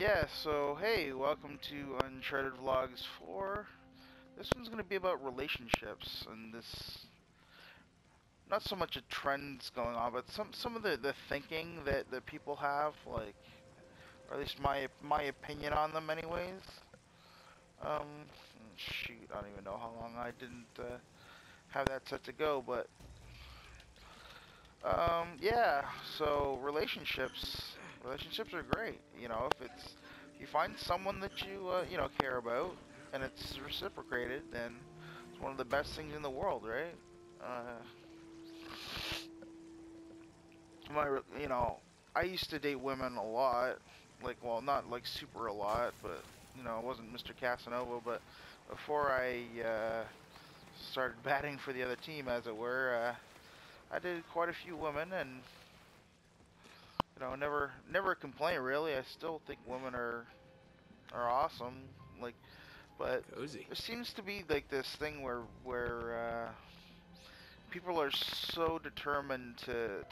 Yeah, so hey, welcome to Uncharted Vlogs 4. This one's gonna be about relationships, and this, not so much a trends going on, but some of the thinking that people have, like, or at least my opinion on them anyways. Um, Shoot, I don't even know how long I didn't have that set to go, but, yeah, so relationships are great, if you find someone that you care about, and it's reciprocated, then it's one of the best things in the world, right? Uh, you know, I used to date women a lot, like, well, not like super a lot, but, I wasn't Mr. Casanova, but before I, started batting for the other team, as it were, I did quite a few women, and never complain really. I still think women are awesome. Like, but Cozy. there seems to be like this thing where people are so determined to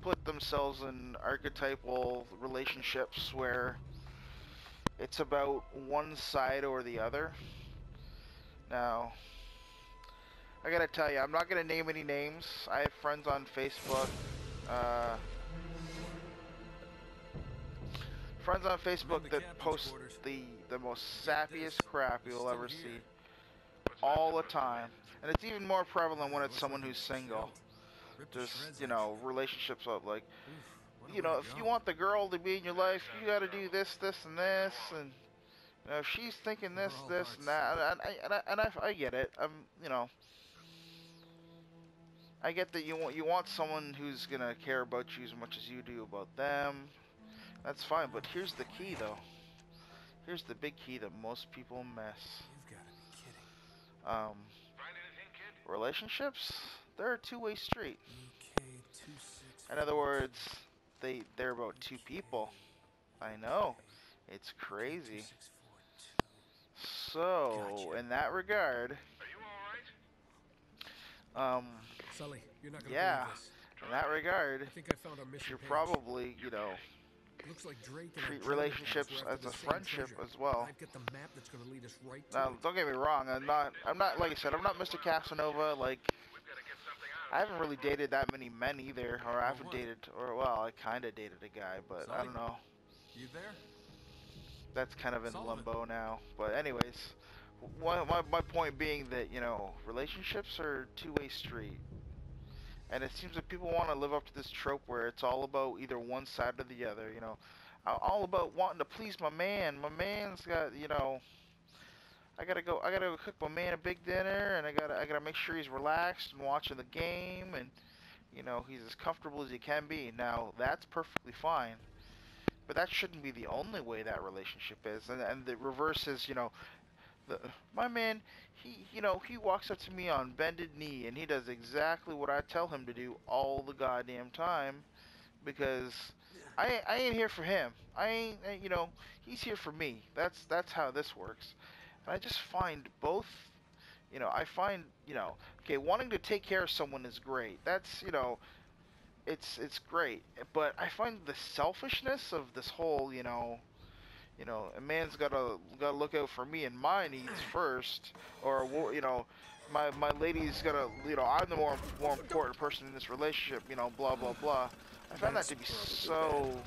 put themselves in archetypal relationships where it's about one side or the other. Now, I gotta tell you, I'm not gonna name any names. I have friends on Facebook. Uh, Friends on Facebook that post the most sappiest crap you'll ever see all the time. And it's even more prevalent when it's someone who's single. Just, relationships up. Like, if you want the girl to be in your life, you gotta do this, this, and this. And, if she's thinking this, this, and that. And I get it. I get that you want someone who's gonna care about you as much as you do about them. That's fine. But here's the key, though. Here's the big key that most people miss. You've got to be kidding. Um, Relationships, they're a two-way street. In other words, they're about two people. I know. It's crazy. So, in that regard, um, Sully, you're not gonna believe yeah, this. in that regard, I think I found our you mission should page. probably, Looks like Drake and our treat drone pals relationships were after as the a same friendship treasure. as well. I've got the map that's gonna lead us right to Now, it. don't get me wrong. I'm not, like I said, I'm not Mr. Casanova. Like, I haven't really dated that many men either, or I Or haven't what? dated, or well, I kind of dated a guy, but I Sully, don't know. you there? That's kind of in Sullivan. limbo now. But anyways, my point being that, relationships are a two-way street. And it seems that people want to live up to this trope where it's all about either one side or the other, all about wanting to please my man. My man's got, I gotta go cook my man a big dinner, and I gotta make sure he's relaxed and watching the game, and, he's as comfortable as he can be. Now, that's perfectly fine. But that shouldn't be the only way that relationship is. And the reverse is, my man, he walks up to me on bended knee and he does exactly what I tell him to do all the goddamn time because I ain't here for him. I ain't, he's here for me. That's how this works. And I just find both, I find, okay, wanting to take care of someone is great. That's, it's great. But I find the selfishness of this whole, a man's gotta look out for me and my needs first, or my lady's gotta, I'm the more important person in this relationship, blah blah blah. I found that That's to be probably bad.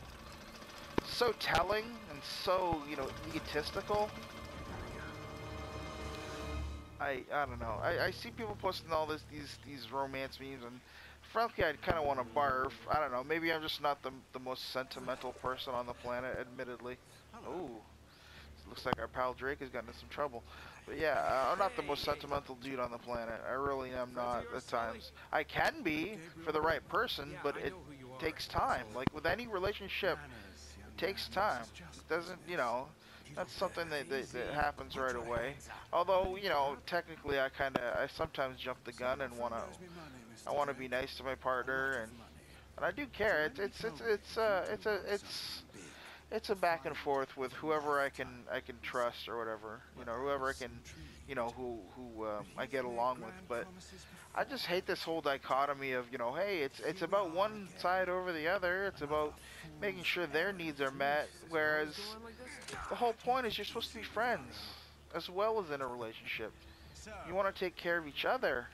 so telling and so egotistical. I don't know. I see people posting all these romance memes, and frankly, I kind of want to barf. I don't know. Maybe I'm just not the most sentimental person on the planet, admittedly. Ooh. Looks like our pal Drake has gotten into some trouble. But yeah, I'm not the most sentimental dude on the planet. I really am not at times. I can be for the right person, but it takes time. Like with any relationship, it takes time. It doesn't, that's something that happens right away. Although, technically I sometimes jump the gun and I wanna be nice to my partner, and I do care. It's a back and forth with whoever I can trust or whatever. Whoever I can you know, who I get along with. But I just hate this whole dichotomy of, you know, hey, it's about one side over the other. It's about making sure their needs are met, whereas the whole point is you're supposed to be friends as well as in a relationship. You want to take care of each other,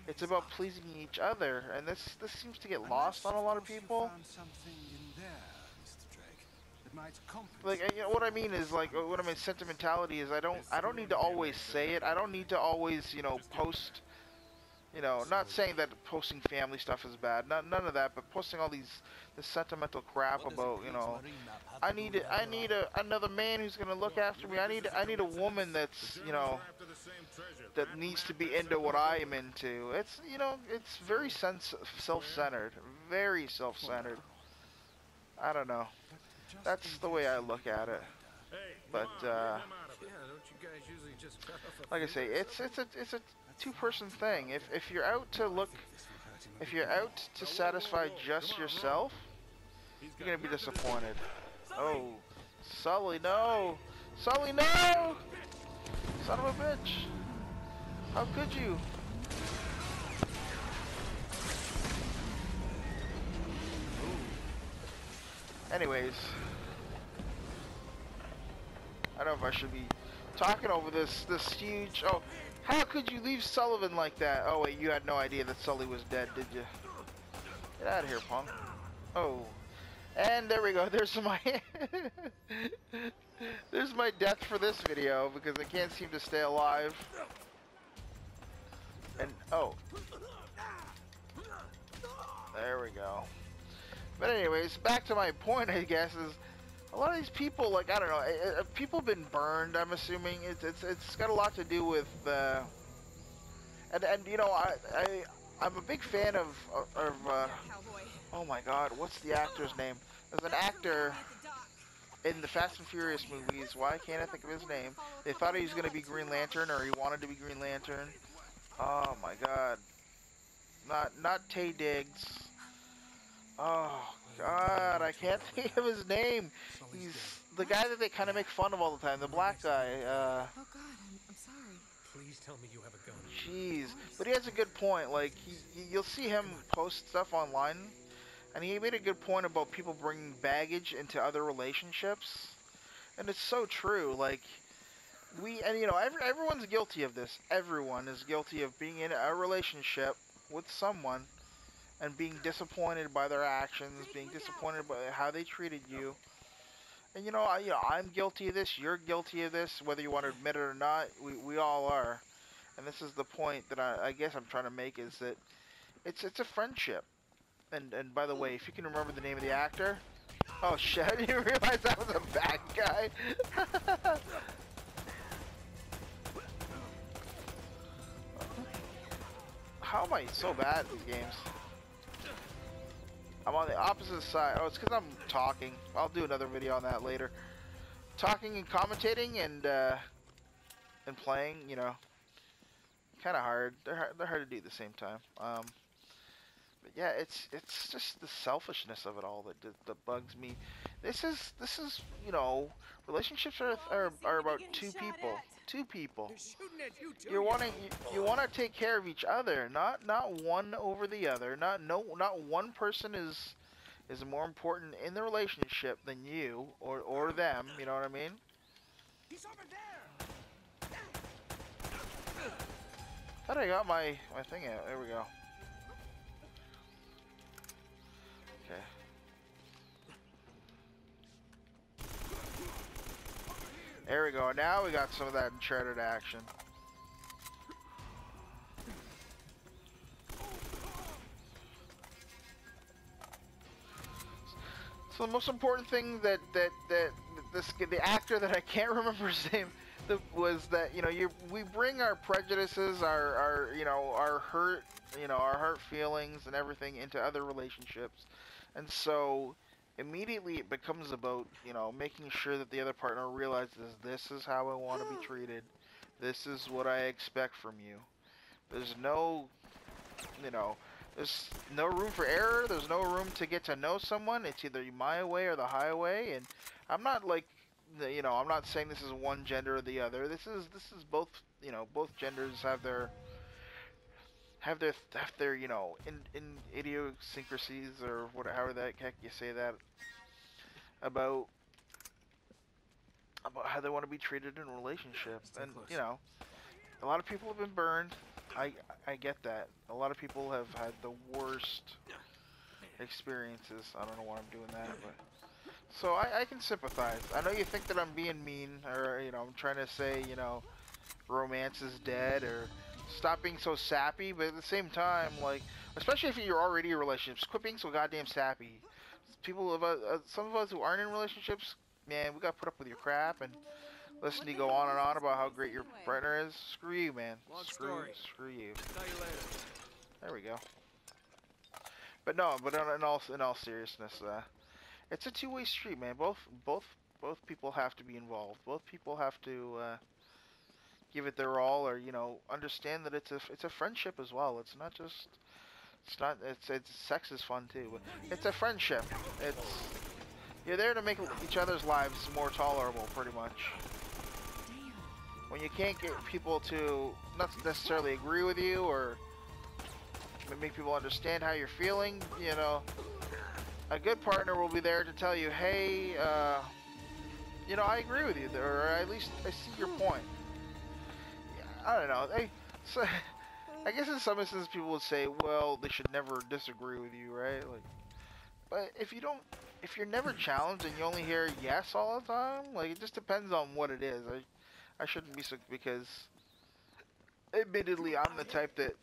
It's about pleasing each other, and this seems to get lost on a lot of people. Like, you know, what I mean is, like, what I mean sentimentality is I don't need to always say it. I don't need to always, you know, post, you know, not saying that posting family stuff is bad, none of that, but posting all this sentimental crap about, you know, I need another man who's gonna look after me. I need a woman that's, you know, that needs to be into what I am into. It's, you know, it's very self-centered, very self-centered. I don't know. That's the way I look at it. But like I say, it's a two-person thing. If you're out to look, if you're out to satisfy just yourself, you're gonna be disappointed. Oh, Sully, no! Sully, no! Son of a bitch! How could you? Anyways, I don't know if I should be talking over this huge. Oh, how could you leave Sullivan like that? Oh wait, you had no idea that Sully was dead, did you? Get out of here, punk. Oh, and there we go. There's my there's my death for this video because I can't seem to stay alive. And oh, there we go. But anyways, back to my point, I guess, is a lot of these people, like, I don't know, people have been burned. I'm assuming it's got a lot to do with and you know, I'm a big fan of oh my God, what's the actor's name? There's an actor in the Fast and Furious movies. Why can't I think of his name? They thought he was gonna be Green Lantern, or he wanted to be Green Lantern. Oh my God, not Tay Diggs. Oh God, I can't think of his name. He's the guy that they kind of make fun of all the time, the black guy. Oh God, I'm sorry. Please tell me you have a gun. Jeez, but he has a good point. Like you'll see him post stuff online, and he made a good point about people bringing baggage into other relationships, and it's so true. Like and you know, everyone's guilty of this. Everyone is guilty of being in a relationship with someone and being disappointed by their actions, being disappointed by how they treated you. And you know, I'm guilty of this. You're guilty of this, whether you want to admit it or not. We all are. And this is the point that I guess I'm trying to make, is that it's a friendship. And by the way, if you can remember the name of the actor, oh shit, I didn't realize that was a bad guy. How am I so bad at these games? I'm on the opposite side. Oh, it's because I'm talking. I'll do another video on that later. Talking and commentating and playing, you know, kind of hard. They're hard to do at the same time. But yeah, it's just the selfishness of it all that bugs me. This is you know, relationships are about two people. Two people. You want to take care of each other, not one over the other. Not one person is more important in the relationship than you or them. You know what I mean? He's over there. Thought I got my thing out. There we go. Okay. There we go. Now we got some of that Uncharted action. So the most important thing that the actor that I can't remember his name was that, you know, we bring our prejudices, our you know, our hurt, you know, our hurt feelings and everything into other relationships, and so immediately it becomes about, you know, making sure that the other partner realizes this is how I want to be treated, this is what I expect from you. There's no, you know, there's no room for error. There's no room to get to know someone. It's either my way or the highway. And I'm not like you know, I'm not saying this is one gender or the other. This is both, you know, both genders have their you know, in idiosyncrasies or whatever, however the heck you say that, about how they want to be treated in a relationship. And you know, a lot of people have been burned. I get that. A lot of people have had the worst experiences. I don't know why I'm doing that, but so I can sympathize. I know you think that I'm being mean, or you know, I'm trying to say, you know, romance is dead, or stop being so sappy, but at the same time, like, especially if you're already in relationships, quit being so goddamn sappy. People of some of us who aren't in relationships, man, we gotta put up with your crap and listen to you go on and on about how great your partner is. Screw you, man. Screw you. Tell you later. There we go. But no, but in all seriousness, it's a two-way street, man. Both people have to be involved. Both people have to give it their all, or you know, understand that it's a friendship as well. It's not just it's sex is fun too, but it's a friendship. It's you're there to make each other's lives more tolerable, pretty much. When you can't get people to not necessarily agree with you or make people understand how you're feeling, you know, a good partner will be there to tell you, hey, you know, I agree with you, or at least I see your point. I don't know. So, I guess in some instances people would say, well, they should never disagree with you, right? Like, but if you're never challenged and you only hear yes all the time, like, it just depends on what it is. I shouldn't be so, because admittedly, I'm the type that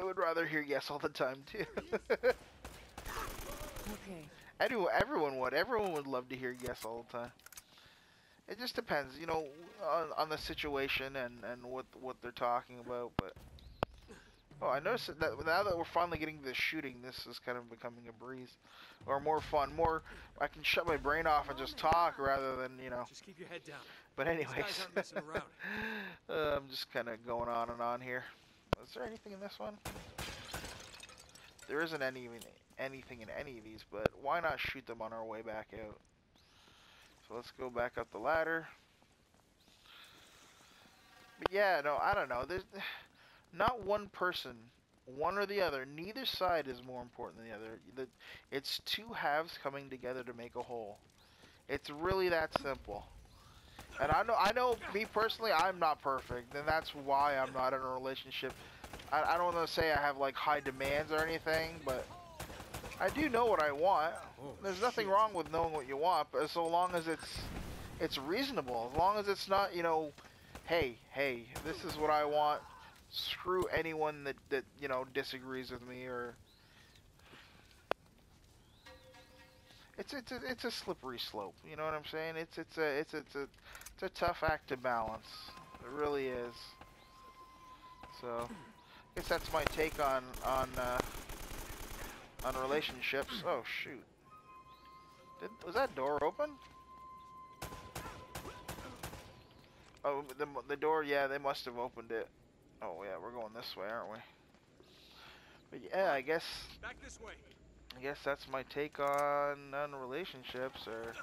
would rather hear yes all the time too. Okay. Everyone would love to hear yes all the time. It just depends, you know, on the situation and what they're talking about. But oh, I noticed that now that we're finally getting to the shooting, this is kind of becoming a breeze, or more fun. More, I can shut my brain off and just talk rather than, you know. Just keep your head down. But anyways, These guys aren't messing around. I'm just kind of going on and on here. Is there anything in this one? There isn't anything in any of these, but why not shoot them on our way back out? So let's go back up the ladder. But yeah, no, I don't know. There's not one person, one or the other. Neither side is more important than the other. It's two halves coming together to make a whole. It's really that simple. And I know, me personally, I'm not perfect, and that's why I'm not in a relationship. I don't want to say I have like high demands or anything, but I do know what I want. There's nothing wrong with knowing what you want, but so long as it's reasonable, as long as it's not, you know, hey, this is what I want. Screw anyone that you know disagrees with me, or it's a slippery slope. You know what I'm saying? It's a tough act to balance. It really is. So, I guess that's my take on relationships. Oh shoot! Was that door open? Oh, the door. Yeah, they must have opened it. Oh yeah, we're going this way, aren't we? But yeah, I guess. Back this way. I guess that's my take on relationships. Or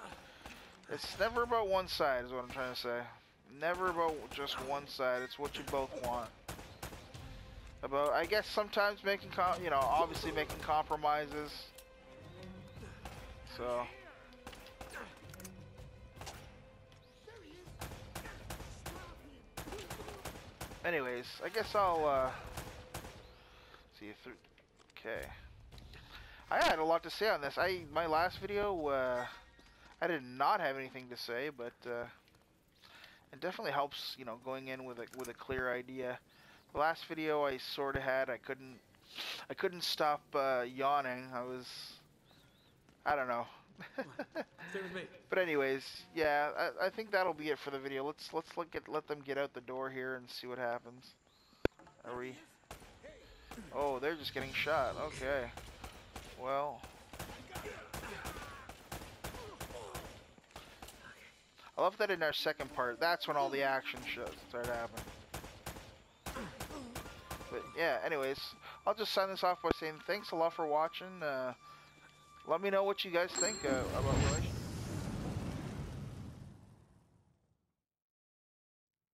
it's never about one side, is what I'm trying to say. Never about just one side. It's what you both want. About, I guess, sometimes making, you know, obviously making compromises. So. Anyways, I guess I'll, see you through. Okay. I had a lot to say on this. My last video, I did not have anything to say, but, it definitely helps, you know, going in with a clear idea. The last video I sort of had, I couldn't stop yawning. I don't know. Stay with me. But anyways, yeah, I think that'll be it for the video. Let's let them get out the door here and see what happens. Are we? Oh, they're just getting shot. Okay. Well, I love that in our second part. That's when all the action shows start happening. But yeah, anyways, I'll just sign this off by saying thanks a lot for watching. Let me know what you guys think about